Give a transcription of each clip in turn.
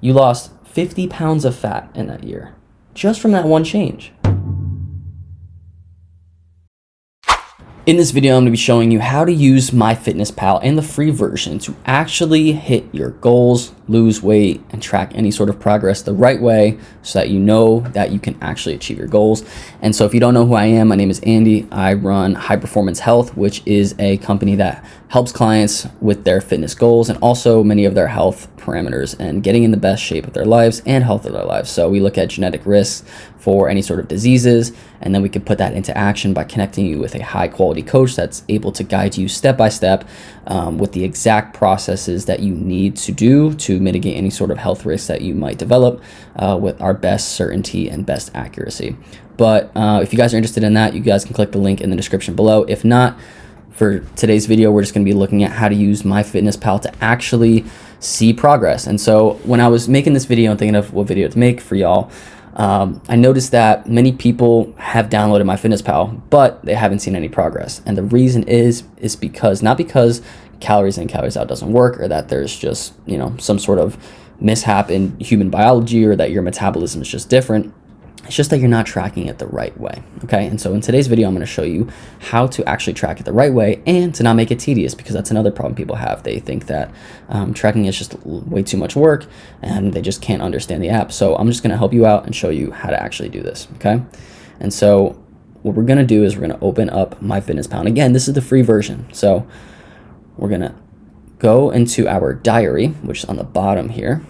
You lost 50 pounds of fat in that year, just from that one change. In this video, I'm going to be showing you how to use MyFitnessPal and the free version to actually hit your goals, lose weight, and track any sort of progress the right way so that you know that you can actually achieve your goals. And so if you don't know who I am, my name is Andy. I run High Performance Health, which is a company that helps clients with their fitness goals and also many of their health parameters and getting in the best shape of their lives and health of their lives. So we look at genetic risks for any sort of diseases, and then we can put that into action by connecting you with a high quality coach that's able to guide you step by step with the exact processes that you need to do to mitigate any sort of health risks that you might develop with our best certainty and best accuracy. But if you guys are interested in that, you guys can click the link in the description below. If not, for today's video, we're just going to be looking at how to use MyFitnessPal to actually see progress. And so when I was making this video and thinking of what video to make for y'all, I noticed that many people have downloaded MyFitnessPal, but they haven't seen any progress. And the reason is because, not because calories in, calories out doesn't work, or that there's just, some sort of mishap in human biology, or that your metabolism is just different. It's just that you're not tracking it the right way, okay? And so in today's video, I'm going to show you how to actually track it the right way and to not make it tedious, because that's another problem people have. They think that tracking is just way too much work and they just can't understand the app. So I'm just going to help you out and show you how to actually do this, okay? And so what we're going to do is we're going to open up MyFitnessPal. And again, this is the free version. So we're going to go into our diary, which is on the bottom here.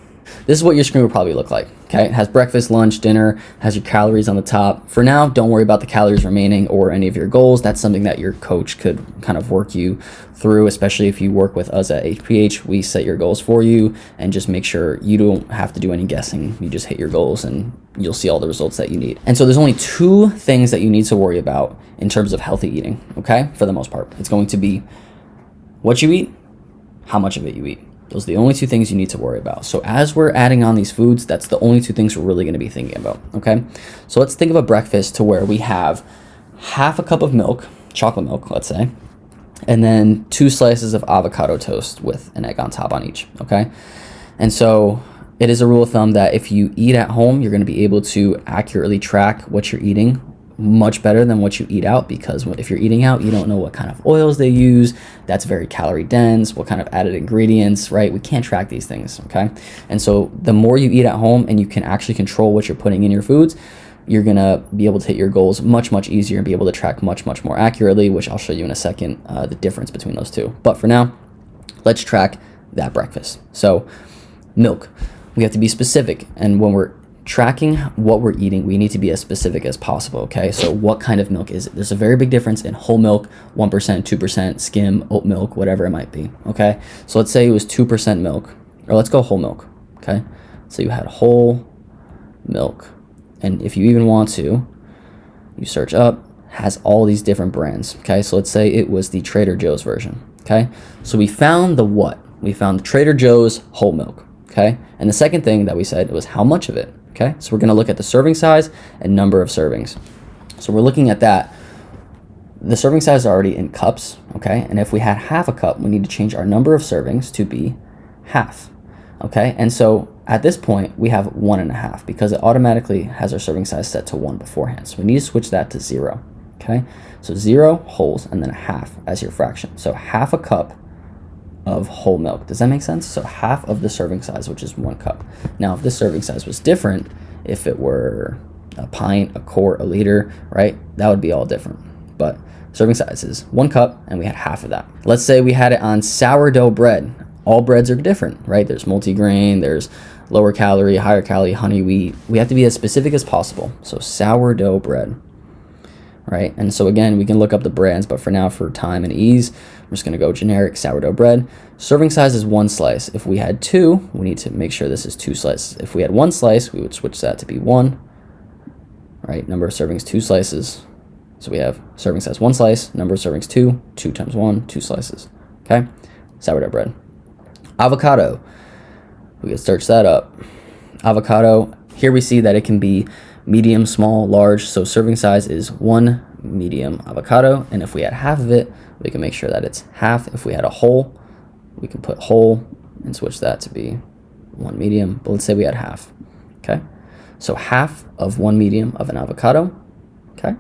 This is what your screen will probably look like, okay? It has breakfast, lunch, dinner, has your calories on the top. For now, don't worry about the calories remaining or any of your goals. That's something that your coach could kind of work you through, especially if you work with us at HPH. We set your goals for you and just make sure you don't have to do any guessing. You just hit your goals and you'll see all the results that you need. And so there's only two things that you need to worry about in terms of healthy eating, okay? For the most part, it's going to be what you eat, how much of it you eat. Those are the only two things you need to worry about. So as we're adding on these foods, that's the only two things we're really going to be thinking about, okay? So let's think of a breakfast to where we have half a cup of milk, chocolate milk, let's say, and then 2 slices of avocado toast with an egg on top on each, okay? And so it is a rule of thumb that if you eat at home, you're going to be able to accurately track what you're eating much better than what you eat out, because if you're eating out, you don't know what kind of oils they use. That's very calorie dense, what kind of added ingredients, right? We can't track these things, okay? And so the more you eat at home and you can actually control what you're putting in your foods, you're gonna be able to hit your goals much easier and be able to track much more accurately, which I'll show you in a second, the difference between those two. But for now, let's track that breakfast. So milk, we have to be specific, and when we're tracking what we're eating, we need to be as specific as possible, okay? So what kind of milk is it? There's a very big difference in whole milk, 1%, 2%, skim, oat milk, whatever it might be, okay? So let's say it was 2% milk, or let's go whole milk, okay? So you had whole milk, and if you even want to, you search up, has all these different brands, okay? So let's say it was the Trader Joe's version, okay? So we found the what? We found the Trader Joe's whole milk, okay? And the second thing that we said was how much of it. Okay, so we're going to look at the serving size and number of servings. So we're looking at that. The serving size is already in cups, okay? And if we had half a cup, we need to change our number of servings to be half, okay? And so at this point, we have 1.5 because it automatically has our serving size set to 1 beforehand. So we need to switch that to 0, okay? So 0 wholes and then a half as your fraction. So half a cup of whole milk. Does that make sense? So half of the serving size, which is 1 cup. Now, if this serving size was different, if it were a pint, a quart, a liter, right, that would be all different. But serving size is 1 cup, and we had half of that. Let's say we had it on sourdough bread. All breads are different, right? There's multigrain, there's lower calorie, higher calorie, honey wheat. We have to be as specific as possible. So sourdough bread, right? And so again, we can look up the brands, but for now, for time and ease, I'm just going to go generic sourdough bread. Serving size is 1 slice. If we had 2, we need to make sure this is 2 slices. If we had 1 slice, we would switch that to be 1, right? Number of servings, 2 slices. So we have serving size 1 slice, number of servings 2, 2 times 1, 2 slices, okay? Sourdough bread. Avocado, we can search that up. Avocado, here we see that it can be medium, small, large. So serving size is 1 medium avocado. And if we had half of it, we can make sure that it's half. If we had a whole, we can put whole and switch that to be one medium, but let's say we had half, okay? So half of one medium of an avocado, okay?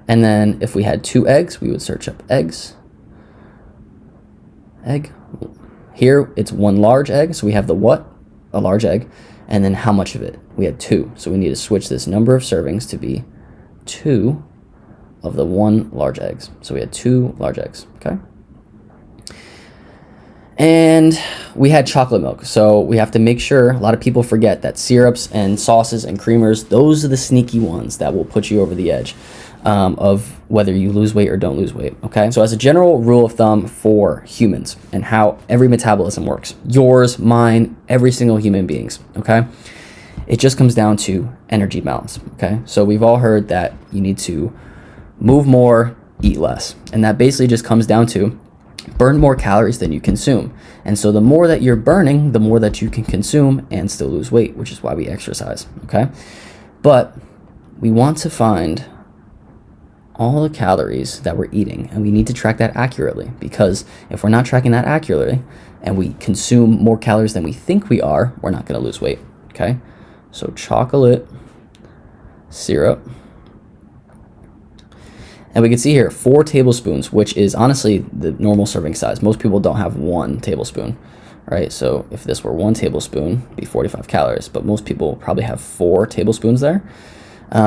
And then if we had 2 eggs, we would search up eggs. Egg. Here it's 1 large egg, so we have the what? A large egg. And then how much of it? We had 2. So we need to switch this number of servings to be 2 of the 1 large eggs. So we had 2 large eggs, okay? And we had chocolate milk. So we have to make sure, a lot of people forget that syrups and sauces and creamers, those are the sneaky ones that will put you over the edge of whether you lose weight or don't lose weight, okay? So as a general rule of thumb for humans and how every metabolism works, yours, mine, every single human being's, okay? It just comes down to energy balance, okay? So we've all heard that you need to move more, eat less. And that basically just comes down to burn more calories than you consume. And so the more that you're burning, the more that you can consume and still lose weight, which is why we exercise, okay? But we want to find all the calories that we're eating, and we need to track that accurately, because if we're not tracking that accurately and we consume more calories than we think we are, we're not going to lose weight, okay? So chocolate syrup. And we can see here 4 tablespoons, which is honestly the normal serving size. Most people don't have 1 tablespoon, right? So if this were 1 tablespoon, it'd be 45 calories, but most people probably have 4 tablespoons there.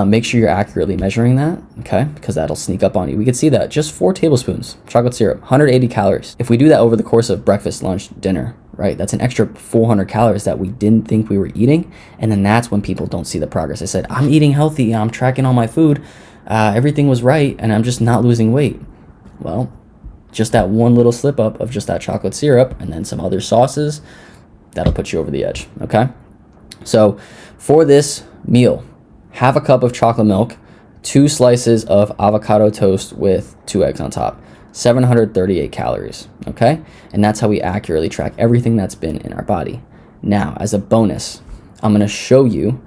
Make sure you're accurately measuring that, okay? Because that'll sneak up on you. We can see that just 4 tablespoons chocolate syrup, 180 calories. If we do that over the course of breakfast, lunch, dinner, right? That's an extra 400 calories that we didn't think we were eating. And then that's when people don't see the progress. I said, I'm eating healthy, I'm tracking all my food, everything was right, and I'm just not losing weight. Well, just that one little slip up of just that chocolate syrup and then some other sauces, that'll put you over the edge, okay? So for this meal, half a cup of chocolate milk, 2 slices of avocado toast with 2 eggs on top, 738 calories, okay? And that's how we accurately track everything that's been in our body. Now, as a bonus, I'm gonna show you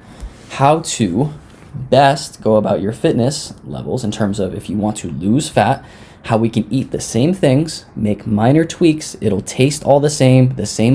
how to best go about your fitness levels in terms of if you want to lose fat, how we can eat the same things, make minor tweaks, it'll taste all the same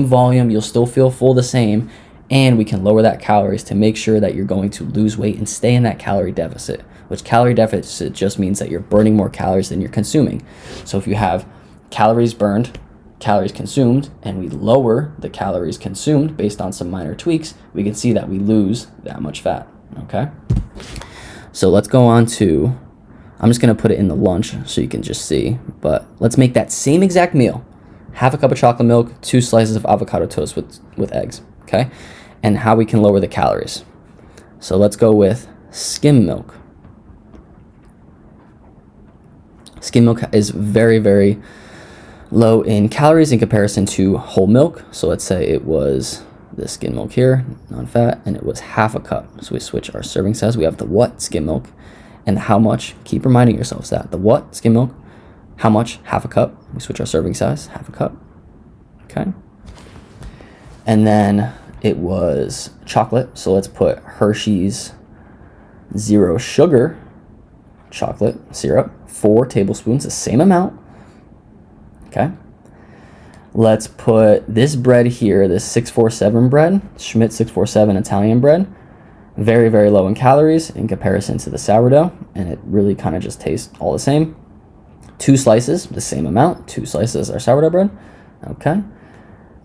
volume, you'll still feel full the same, and we can lower that calories to make sure that you're going to lose weight and stay in that calorie deficit, which calorie deficit just means that you're burning more calories than you're consuming. So if you have calories burned, calories consumed, and we lower the calories consumed based on some minor tweaks, we can see that we lose that much fat, okay? So let's go on to, I'm just gonna put it in the lunch so you can just see, but let's make that same exact meal. Half a cup of chocolate milk, 2 slices of avocado toast with eggs, okay? And how we can lower the calories. So let's go with skim milk. Skim milk is very, very low in calories in comparison to whole milk. So let's say it was the skim milk here, non-fat, and it was half a cup. So we switch our serving size. We have the what, skim milk, and the how much. Keep reminding yourselves that. The what, skim milk, how much, half a cup. We switch our serving size, half a cup, okay? And then it was chocolate. So let's put Hershey's zero sugar chocolate syrup, 4 tablespoons, the same amount, okay? Let's put this bread here, this 647 bread, Schmidt 647 Italian bread, very, very low in calories in comparison to the sourdough, and it really kind of just tastes all the same. 2 slices, the same amount, 2 slices our sourdough bread, okay?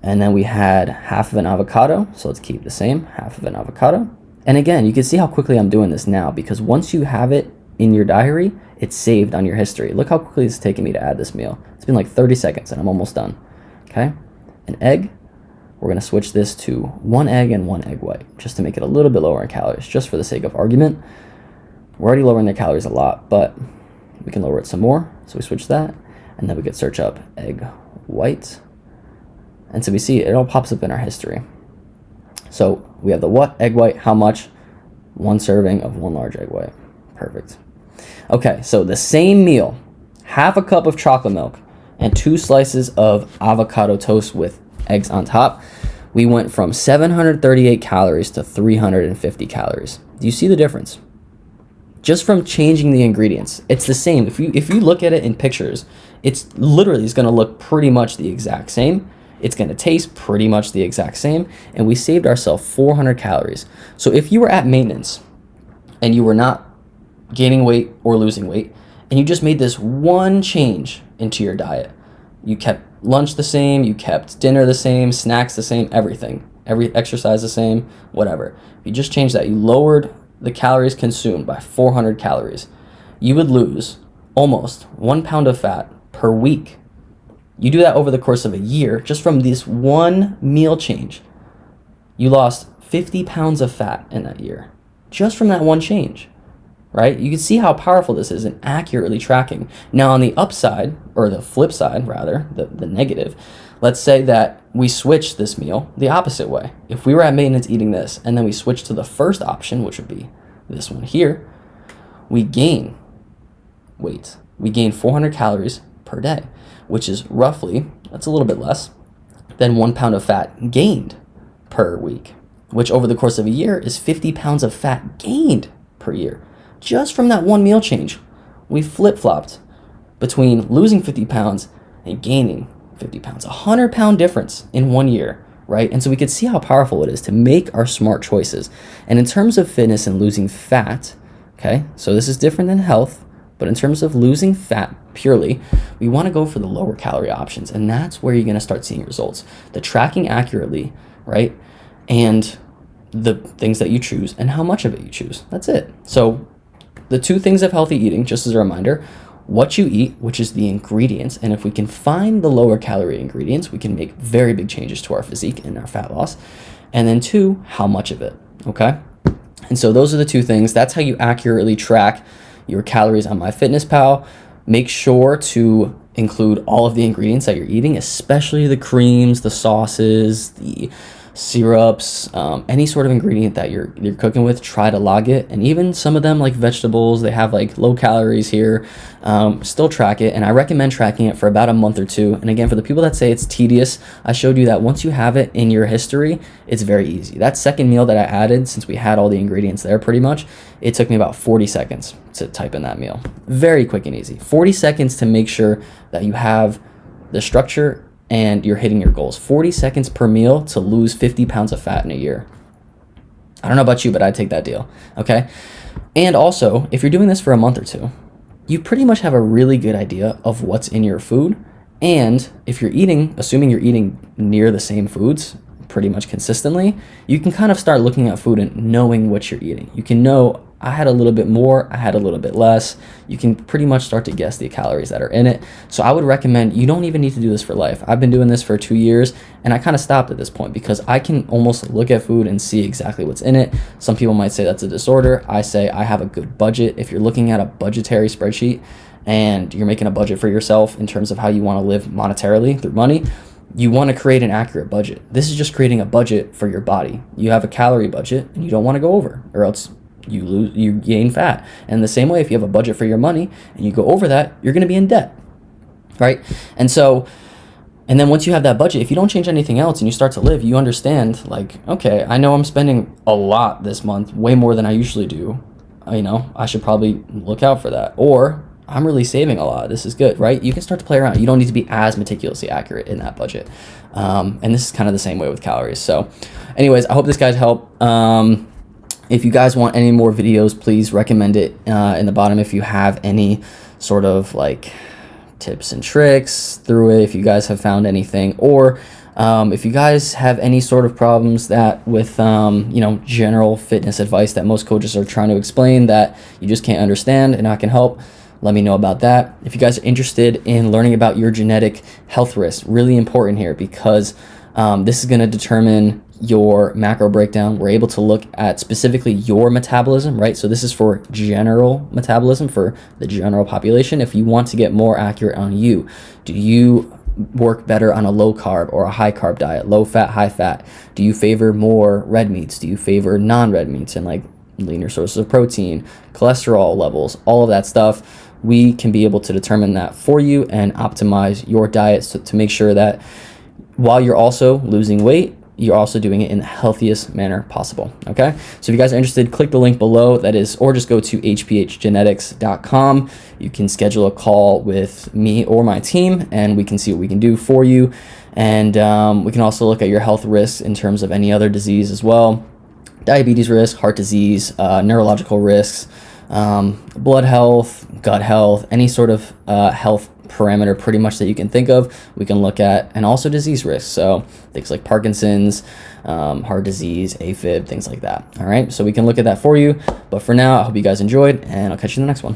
And then we had half of an avocado, so let's keep the same, half of an avocado. And again, you can see how quickly I'm doing this now, because once you have it in your diary, it's saved on your history. Look how quickly it's taken me to add this meal. It's been like 30 seconds and I'm almost done. Okay, an egg, we're gonna switch this to 1 egg and 1 egg white, just to make it a little bit lower in calories, just for the sake of argument. We're already lowering the calories a lot, but we can lower it some more. So we switch that, and then we could search up egg white. And so we see it all pops up in our history. So we have the what, egg white, how much, 1 serving of 1 large egg white. Perfect. Okay, so the same meal, half a cup of chocolate milk and 2 slices of avocado toast with eggs on top, we went from 738 calories to 350 calories. Do you see the difference? Just from changing the ingredients. It's the same. If you look at it in pictures, it's literally is going to look pretty much the exact same. It's going to taste pretty much the exact same, and we saved ourselves 400 calories. So if you were at maintenance and you were not gaining weight or losing weight, and you just made this one change into your diet, you kept lunch the same, you kept dinner the same, snacks the same, everything, every exercise the same, whatever. If you just changed that, you lowered the calories consumed by 400 calories, you would lose almost 1 pound of fat per week. You do that over the course of a year, just from this one meal change. You lost 50 pounds of fat in that year, just from that one change, right? You can see how powerful this is in accurately tracking. Now on the upside, or the flip side rather, the negative, let's say that we switch this meal the opposite way. If we were at maintenance eating this, and then we switch to the first option, which would be this one here, we gain weight. We gain 400 calories per day, which is roughly, that's a little bit less, than 1 pound of fat gained per week, which over the course of a year is 50 pounds of fat gained per year. Just from that one meal change, we flip-flopped between losing 50 pounds and gaining 50 pounds, a 100-pound difference in 1 year, right? And so we could see how powerful it is to make our smart choices. And in terms of fitness and losing fat, okay, so this is different than health, but in terms of losing fat purely, we want to go for the lower calorie options. And that's where you're going to start seeing results. The tracking accurately, right? And the things that you choose and how much of it you choose. That's it. So the two things of healthy eating, just as a reminder, what you eat, which is the ingredients. And if we can find the lower calorie ingredients, we can make very big changes to our physique and our fat loss. And then two, how much of it, okay? And so those are the two things. That's how you accurately track your calories on MyFitnessPal. Make sure to include all of the ingredients that you're eating, especially the creams, the sauces, the syrups, any sort of ingredient that you're cooking with. Try to log it. And even some of them, like vegetables, they have like low calories here. Still track it, and I recommend tracking it for about a month or two. And again, for the people that say it's tedious, I showed you that once you have it in your history, it's very easy. That second meal that I added, since we had all the ingredients there pretty much, it took me about 40 seconds to type in that meal. Very quick and easy. 40 seconds to make sure that you have the structure and you're hitting your goals. 40 seconds per meal to lose 50 pounds of fat in a year. I don't know about you, but I'd take that deal, okay? And also, if you're doing this for a month or two, you pretty much have a really good idea of what's in your food. And if you're eating, assuming you're eating near the same foods pretty much consistently, you can kind of start looking at food and knowing what you're eating. You can know, I had a little bit more, I had a little bit less. You can pretty much start to guess the calories that are in it. So I would recommend, you don't even need to do this for life. I've been doing this for 2 years, and I kind of stopped at this point because I can almost look at food and see exactly what's in it. Some people might say that's a disorder. I say I have a good budget. If you're looking at a budgetary spreadsheet and you're making a budget for yourself in terms of how you want to live monetarily through money, you want to create an accurate budget. This is just creating a budget for your body. You have a calorie budget and you don't want to go over, or else you gain fat. And the same way, if you have a budget for your money and you go over that, you're going to be in debt, right? And then once you have that budget, if you don't change anything else and you start to live, you understand, like, okay, I know I'm spending a lot this month, way more than I usually do. I should probably look out for that. Or I'm really saving a lot. This is good, right? You can start to play around. You don't need to be as meticulously accurate in that budget. And this is kind of the same way with calories. So anyways, I hope this guys help. If you guys want any more videos, please recommend it in the bottom if you have any sort of like tips and tricks through it, if you guys have found anything, or if you guys have any sort of problems that with general fitness advice that most coaches are trying to explain that you just can't understand and I can help, let me know about that. If you guys are interested in learning about your genetic health risks, really important here, because this is going to determine your macro breakdown. We're able to look at specifically your metabolism, right? So this is for general metabolism for the general population. If you want to get more accurate on you, do you work better on a low carb or a high carb diet, low fat, high fat? Do you favor more red meats? Do you favor non-red meats and like leaner sources of protein, cholesterol levels, all of that stuff? We can be able to determine that for you and optimize your diet to make sure that while you're also losing weight, you're also doing it in the healthiest manner possible, okay? So if you guys are interested, click the link below, or just go to hphgenetics.com. You can schedule a call with me or my team, and we can see what we can do for you. And we can also look at your health risks in terms of any other disease as well. Diabetes risk, heart disease, neurological risks, blood health, gut health, any sort of health parameter pretty much that you can think of, we can look at, and also disease risks. So things like Parkinson's, heart disease, AFib, things like that. All right, so we can look at that for you. But for now, I hope you guys enjoyed, and I'll catch you in the next one.